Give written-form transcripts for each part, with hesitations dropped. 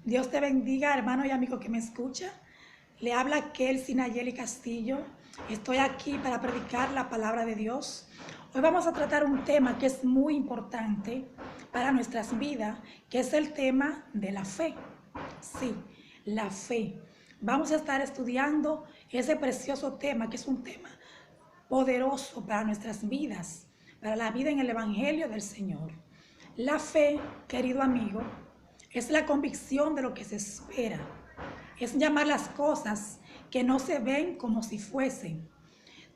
Dios te bendiga, hermano y amigo que me escucha. Le habla Kelsi Nayeli Castillo. Estoy aquí para predicar la palabra de Dios. Hoy vamos a tratar un tema que es muy importante para nuestras vidas, que es el tema de la fe. Sí, la fe. Vamos a estar estudiando ese precioso tema, que es un tema poderoso para nuestras vidas, para la vida en el Evangelio del Señor. La fe, querido amigo, es la convicción de lo que se espera. Es llamar las cosas que no se ven como si fuesen.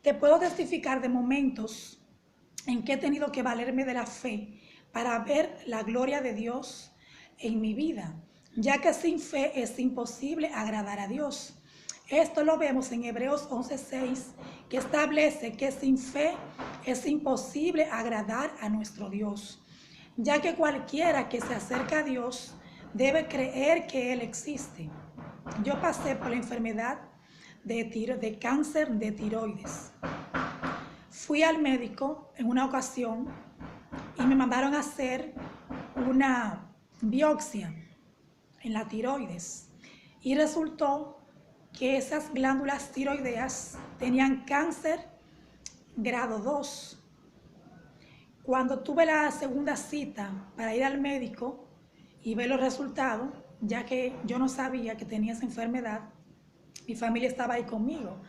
Te puedo testificar de momentos en que he tenido que valerme de la fe para ver la gloria de Dios en mi vida, ya que sin fe es imposible agradar a Dios. Esto lo vemos en Hebreos 11:6, que establece que sin fe es imposible agradar a nuestro Dios, ya que cualquiera que se acerca a Dios debe creer que Él existe. Yo pasé por la enfermedad de cáncer de tiroides. Fui al médico en una ocasión y me mandaron a hacer una biopsia en la tiroides y resultó que esas glándulas tiroideas tenían cáncer grado 2. Cuando tuve la segunda cita para ir al médico y ver los resultados, ya que yo no sabía que tenía esa enfermedad, mi familia estaba ahí conmigo.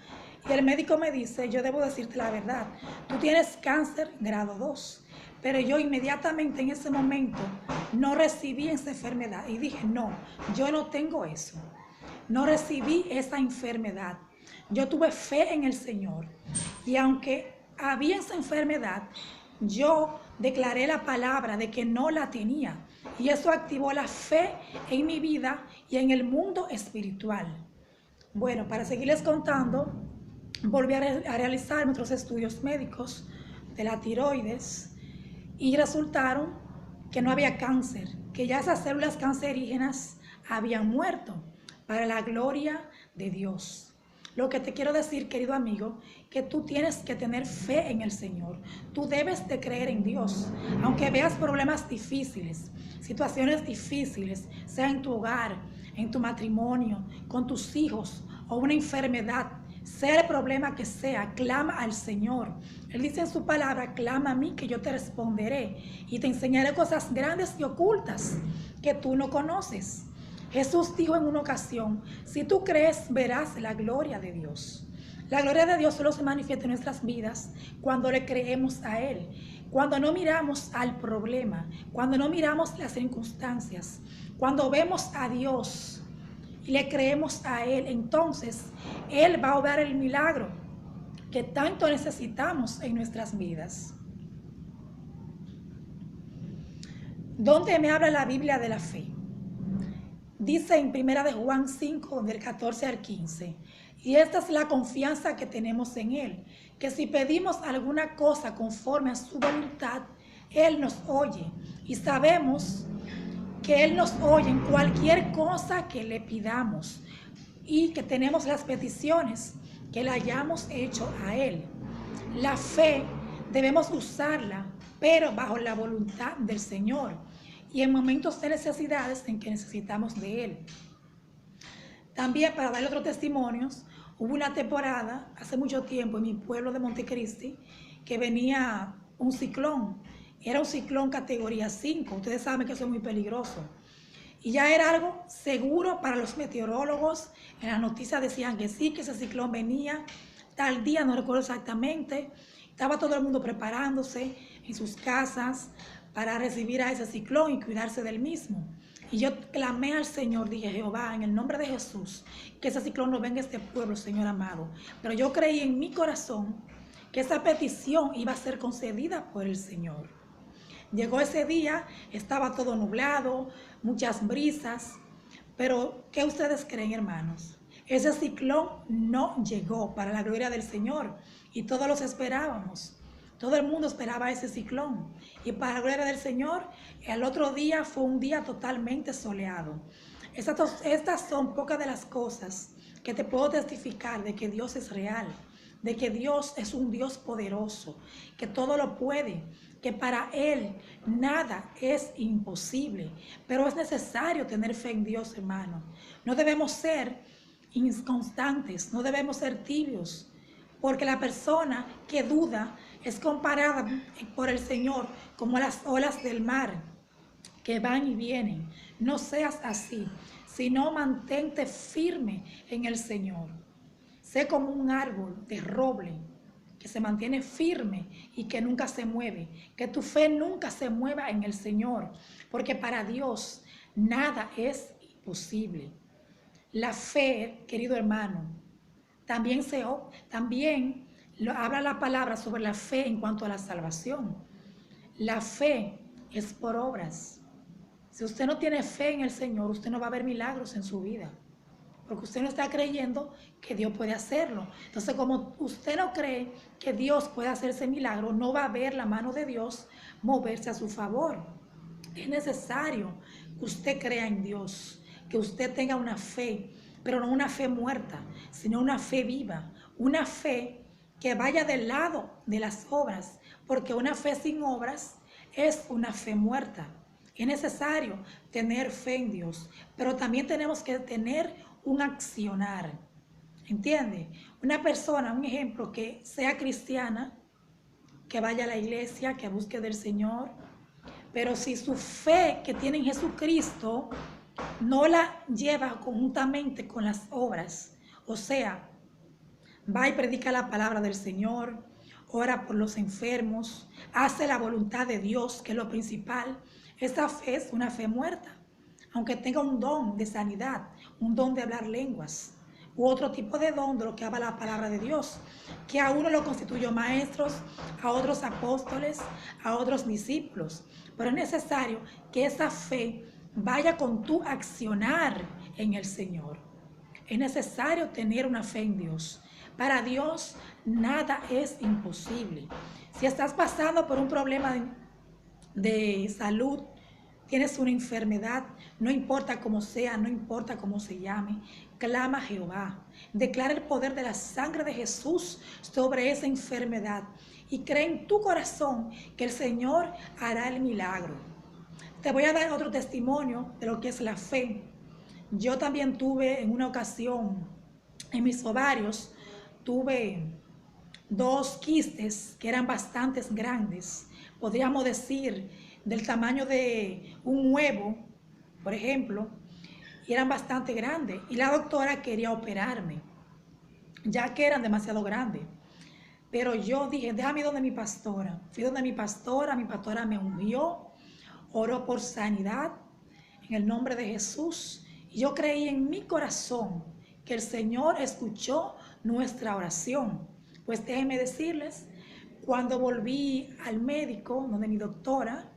Y el médico me dice, yo debo decirte la verdad, tú tienes cáncer grado 2. Pero yo inmediatamente en ese momento no recibí esa enfermedad. Y dije, no, yo no tengo eso. No recibí esa enfermedad. Yo tuve fe en el Señor. Y aunque había esa enfermedad, yo declaré la palabra de que no la tenía. Y eso activó la fe en mi vida y en el mundo espiritual. Bueno, para seguirles contando, volví a realizar nuestros estudios médicos de la tiroides y resultaron que no había cáncer, que ya esas células cancerígenas habían muerto, para la gloria de Dios. Lo que te quiero decir, querido amigo, que tú tienes que tener fe en el Señor. Tú debes de creer en Dios. Aunque veas problemas difíciles, situaciones difíciles, sea en tu hogar, en tu matrimonio, con tus hijos o una enfermedad, sea el problema que sea, clama al Señor. Él dice en su palabra, clama a mí que yo te responderé y te enseñaré cosas grandes y ocultas que tú no conoces. Jesús dijo en una ocasión, si tú crees, verás la gloria de Dios. La gloria de Dios solo se manifiesta en nuestras vidas cuando le creemos a Él, cuando no miramos al problema, cuando no miramos las circunstancias, cuando vemos a Dios y le creemos a Él, entonces Él va a obrar el milagro que tanto necesitamos en nuestras vidas. ¿Dónde me habla la Biblia de la fe? Dice en 1 de Juan 5, del 14 al 15, y esta es la confianza que tenemos en Él, que si pedimos alguna cosa conforme a su voluntad, Él nos oye, y sabemos que Él nos oye en cualquier cosa que le pidamos, y que tenemos las peticiones que le hayamos hecho a Él. La fe debemos usarla, pero bajo la voluntad del Señor y en momentos de necesidades en que necesitamos de Él. También, para darle otros testimonios, hubo una temporada hace mucho tiempo en mi pueblo de Montecristi que venía un ciclón. Era un ciclón categoría 5. Ustedes saben que eso es muy peligroso. Y ya era algo seguro para los meteorólogos. En las noticias decían que sí, que ese ciclón venía tal día, no recuerdo exactamente. Estaba todo el mundo preparándose en sus casas para recibir a ese ciclón y cuidarse del mismo. Y yo clamé al Señor, dije, Jehová, en el nombre de Jesús, que ese ciclón no venga a este pueblo, Señor amado. Pero yo creí en mi corazón que esa petición iba a ser concedida por el Señor. Llegó ese día, estaba todo nublado, muchas brisas, pero ¿qué ustedes creen, hermanos? Ese ciclón no llegó, para la gloria del Señor, y todos los esperábamos. Todo el mundo esperaba ese ciclón, y para la gloria del Señor, el otro día fue un día totalmente soleado. Estas son pocas de las cosas que te puedo testificar de que Dios es real, de que Dios es un Dios poderoso, que todo lo puede, que para Él nada es imposible. Pero es necesario tener fe en Dios, hermano. No debemos ser inconstantes, no debemos ser tibios, porque la persona que duda es comparada por el Señor como las olas del mar, que van y vienen. No seas así, sino mantente firme en el Señor. Sé como un árbol de roble que se mantiene firme y que nunca se mueve. Que tu fe nunca se mueva en el Señor, porque para Dios nada es imposible. La fe, querido hermano, también habla la palabra sobre la fe en cuanto a la salvación. La fe es por obras. Si usted no tiene fe en el Señor, usted no va a ver milagros en su vida, porque usted no está creyendo que Dios puede hacerlo. Entonces, como usted no cree que Dios puede hacer ese milagro, no va a ver la mano de Dios moverse a su favor. Es necesario que usted crea en Dios, que usted tenga una fe, pero no una fe muerta, sino una fe viva, una fe que vaya del lado de las obras, porque una fe sin obras es una fe muerta. Es necesario tener fe en Dios, pero también tenemos que tener un accionar. ¿Entiende? Una persona, un ejemplo, que sea cristiana, que vaya a la iglesia, que busque del Señor, pero si su fe que tiene en Jesucristo no la lleva conjuntamente con las obras, o sea, va y predica la palabra del Señor, ora por los enfermos, hace la voluntad de Dios, que es lo principal, esa fe es una fe muerta. Aunque tenga un don de sanidad, un don de hablar lenguas, u otro tipo de don de lo que habla la palabra de Dios, que a uno lo constituyó maestros, a otros apóstoles, a otros discípulos. Pero es necesario que esa fe vaya con tu accionar en el Señor. Es necesario tener una fe en Dios. Para Dios nada es imposible. Si estás pasando por un problema de salud, tienes una enfermedad, no importa cómo sea, no importa cómo se llame, clama a Jehová. Declara el poder de la sangre de Jesús sobre esa enfermedad y cree en tu corazón que el Señor hará el milagro. Te voy a dar otro testimonio de lo que es la fe. Yo también tuve en una ocasión en mis ovarios, tuve 2 quistes que eran bastante grandes, podríamos decir del tamaño de un huevo, por ejemplo, y eran bastante grandes. Y la doctora quería operarme, ya que eran demasiado grandes. Pero yo dije, déjame ir donde mi pastora. Fui donde mi pastora me ungió, oró por sanidad en el nombre de Jesús. Y yo creí en mi corazón que el Señor escuchó nuestra oración. Pues déjenme decirles, cuando volví al médico, donde mi doctora,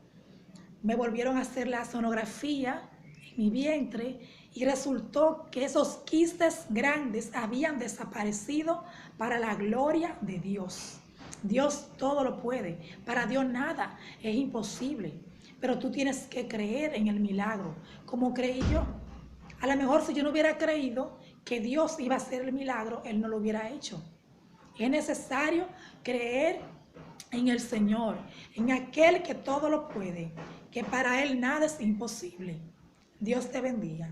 me volvieron a hacer la sonografía en mi vientre y resultó que esos quistes grandes habían desaparecido para la gloria de Dios. Dios todo lo puede. Para Dios nada es imposible. Pero tú tienes que creer en el milagro, como creí yo. A lo mejor si yo no hubiera creído que Dios iba a hacer el milagro, Él no lo hubiera hecho. Es necesario creer en el Señor, en aquel que todo lo puede, que para Él nada es imposible. Dios te bendiga.